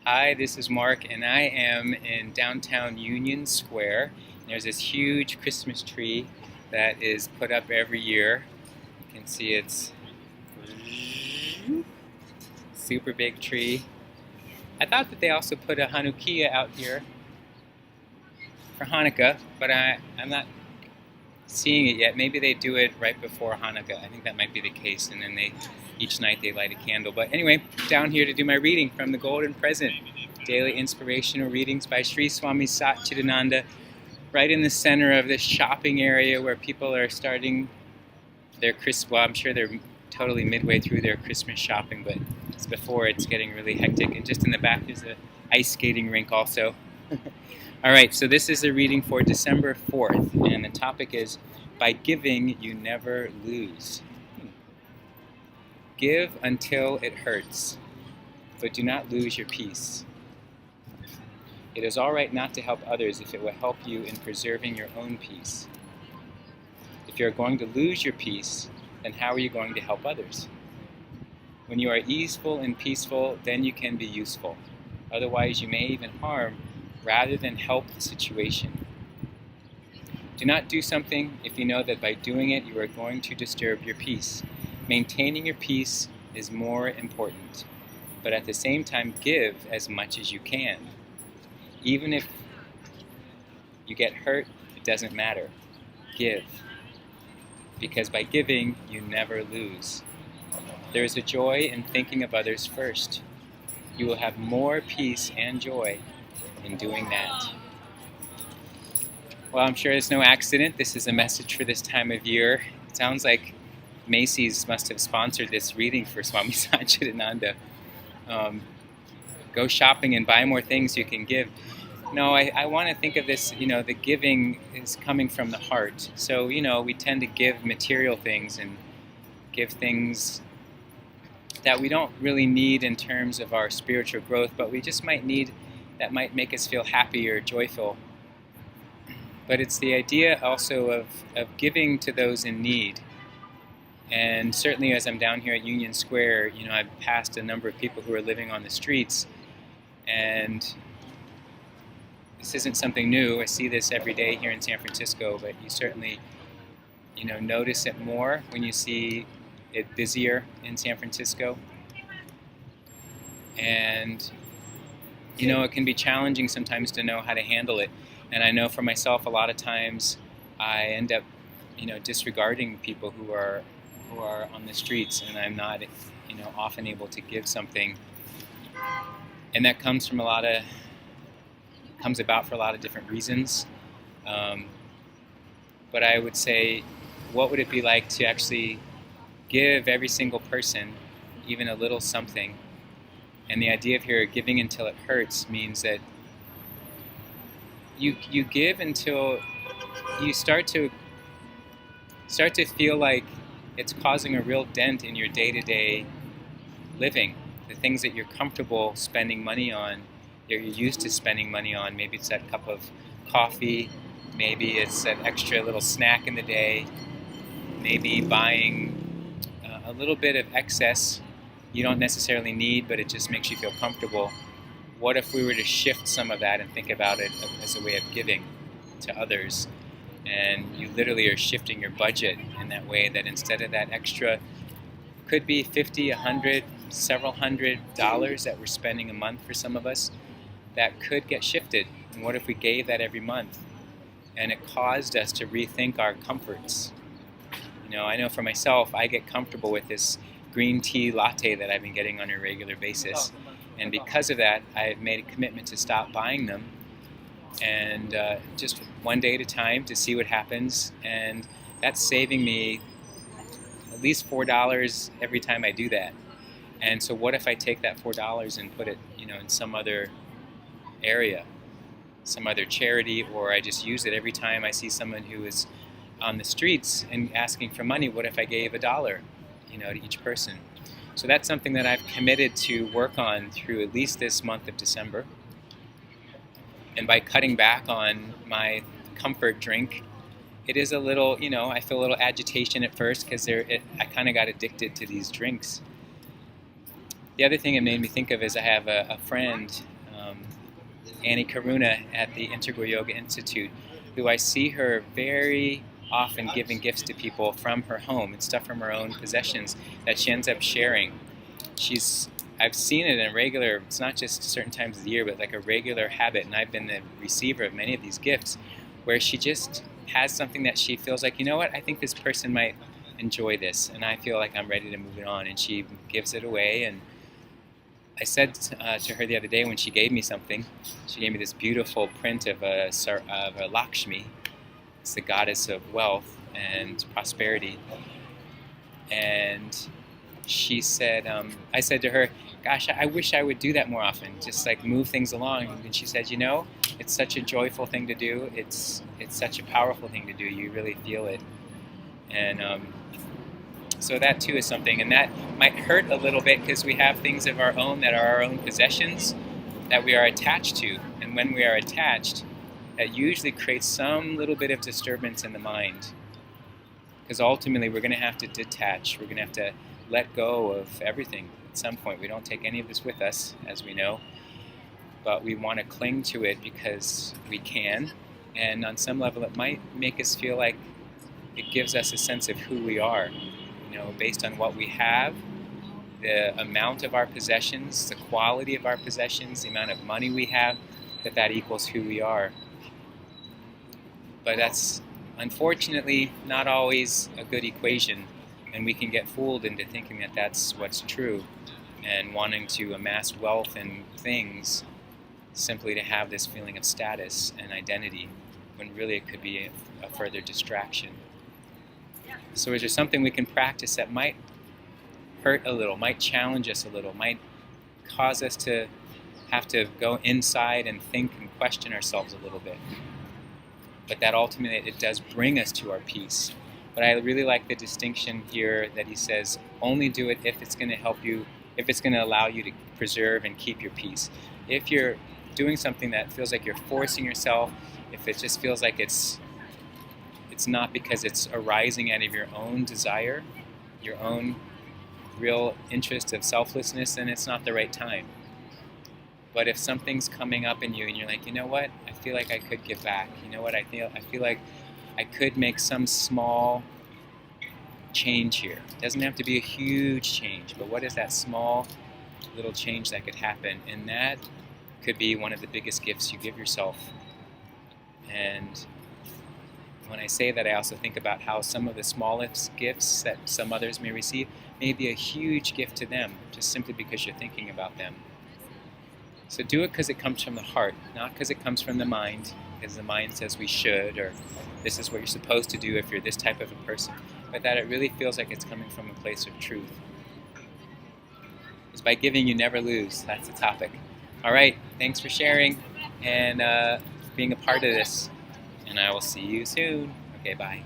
Hi, this is Mark, and I am in downtown Union Square. There's this huge Christmas tree that is put up every year. You can see it's super big tree. I thought that they also put a Hanukkah out here for Hanukkah, but I'm not seeing it yet. Maybe they do it right before Hanukkah. I think that might be the case, and then each night they light a candle. But anyway, down here to do my reading from the Golden Present, Daily Inspirational Readings by Sri Swami Satchidananda, right in the center of this shopping area where people are starting their Christmas. Well, I'm sure they're totally midway through their Christmas shopping, but it's before it's getting really hectic. And just in the back there's an ice skating rink also. All right, so this is the reading for December 4th, and the topic is, By Giving You Never Lose. Give until it hurts, but do not lose your peace. It is all right not to help others if it will help you in preserving your own peace. If you are going to lose your peace, then how are you going to help others? When you are easeful and peaceful, then you can be useful. Otherwise, you may even harm rather than help the situation. Do not do something if you know that by doing it you are going to disturb your peace. Maintaining your peace is more important, but at the same time give as much as you can. Even if you get hurt, it doesn't matter. Give. Because by giving, you never lose. There is a joy in thinking of others first. You will have more peace and joy in doing that. Well, I'm sure it's no accident. This is a message for this time of year. It sounds like Macy's must have sponsored this reading for Swami Satchidananda. Go shopping and buy more things you can give. No, I want to think of this, the giving is coming from the heart. So, we tend to give material things and give things that we don't really need in terms of our spiritual growth, but we just might need that might make us feel happy or joyful. But it's the idea also of giving to those in need. And certainly as I'm down here at Union Square, I've passed a number of people who are living on the streets, and this isn't something new. I see this every day here in San Francisco, but you certainly, notice it more when you see it busier in San Francisco. And it can be challenging sometimes to know how to handle it. And I know for myself, a lot of times I end up, disregarding people who are on the streets, and I'm not, often able to give something. And that comes about for a lot of different reasons. But I would say, what would it be like to actually give every single person even a little something? And the idea of here, giving until it hurts, means that you give until you start to feel like it's causing a real dent in your day-to-day living. The things that you're comfortable spending money on, you're used to spending money on. Maybe it's that cup of coffee, maybe it's that extra little snack in the day, maybe buying a little bit of excess you don't necessarily need, but it just makes you feel comfortable. What if we were to shift some of that and think about it as a way of giving to others? And you literally are shifting your budget in that way, that instead of that extra, could be $50, $100, several $100 that we're spending a month for some of us, that could get shifted. And what if we gave that every month? And it caused us to rethink our comforts. I know for myself, I get comfortable with this green tea latte that I've been getting on a regular basis. And because of that, I've made a commitment to stop buying them, and just one day at a time to see what happens. And that's saving me at least $4 every time I do that. And so what if I take that $4 and put it, in some other area, some other charity, or I just use it every time I see someone who is on the streets and asking for money? What if I gave $1, to each person? So that's something that I've committed to work on through at least this month of December. And by cutting back on my comfort drink, it is a little, I feel a little agitation at first because I kind of got addicted to these drinks. The other thing it made me think of is I have a friend Annie Karuna at the Integral Yoga Institute, who I see her very often giving gifts to people from her home and stuff from her own possessions that she ends up sharing. I've seen it in a regular, it's not just certain times of the year, but like a regular habit, and I've been the receiver of many of these gifts, where she just has something that she feels like, you know what, I think this person might enjoy this, and I feel like I'm ready to move it on, and she gives it away. And I said to her the other day when she gave me something, she gave me this beautiful print of a Lakshmi. It's the goddess of wealth and prosperity. And she said, I said to her, gosh, I wish I would do that more often, just like move things along. And she said, you know, it's such a joyful thing to do. It's such a powerful thing to do. You really feel it. And so that too is something, and that might hurt a little bit because we have things of our own that are our own possessions that we are attached to. And when we are attached, that usually creates some little bit of disturbance in the mind. Because ultimately we're going to have to detach. We're going to have to let go of everything at some point. We don't take any of this with us, as we know. But we want to cling to it because we can. And on some level it might make us feel like it gives us a sense of who we are. You know, based on what we have, the amount of our possessions, the quality of our possessions, the amount of money we have, that equals who we are. But that's unfortunately not always a good equation, and we can get fooled into thinking that that's what's true and wanting to amass wealth and things simply to have this feeling of status and identity, when really it could be a further distraction. So is there something we can practice that might hurt a little, might challenge us a little, might cause us to have to go inside and think and question ourselves a little bit? But that ultimately, it does bring us to our peace. But I really like the distinction here that he says, only do it if it's going to help you, if it's going to allow you to preserve and keep your peace. If you're doing something that feels like you're forcing yourself, if it just feels like it's not because it's arising out of your own desire, your own real interest of selflessness, then it's not the right time. But if something's coming up in you and you're like, you know what, I feel like I could give back. You know what, I feel like I could make some small change here. It doesn't have to be a huge change, but what is that small little change that could happen? And that could be one of the biggest gifts you give yourself. And when I say that, I also think about how some of the smallest gifts that some others may receive may be a huge gift to them, just simply because you're thinking about them. So do it because it comes from the heart, not because it comes from the mind, because the mind says we should, or this is what you're supposed to do if you're this type of a person, but that it really feels like it's coming from a place of truth. Because by giving, you never lose. That's the topic. All right, thanks for sharing and being a part of this. And I will see you soon. Okay, bye.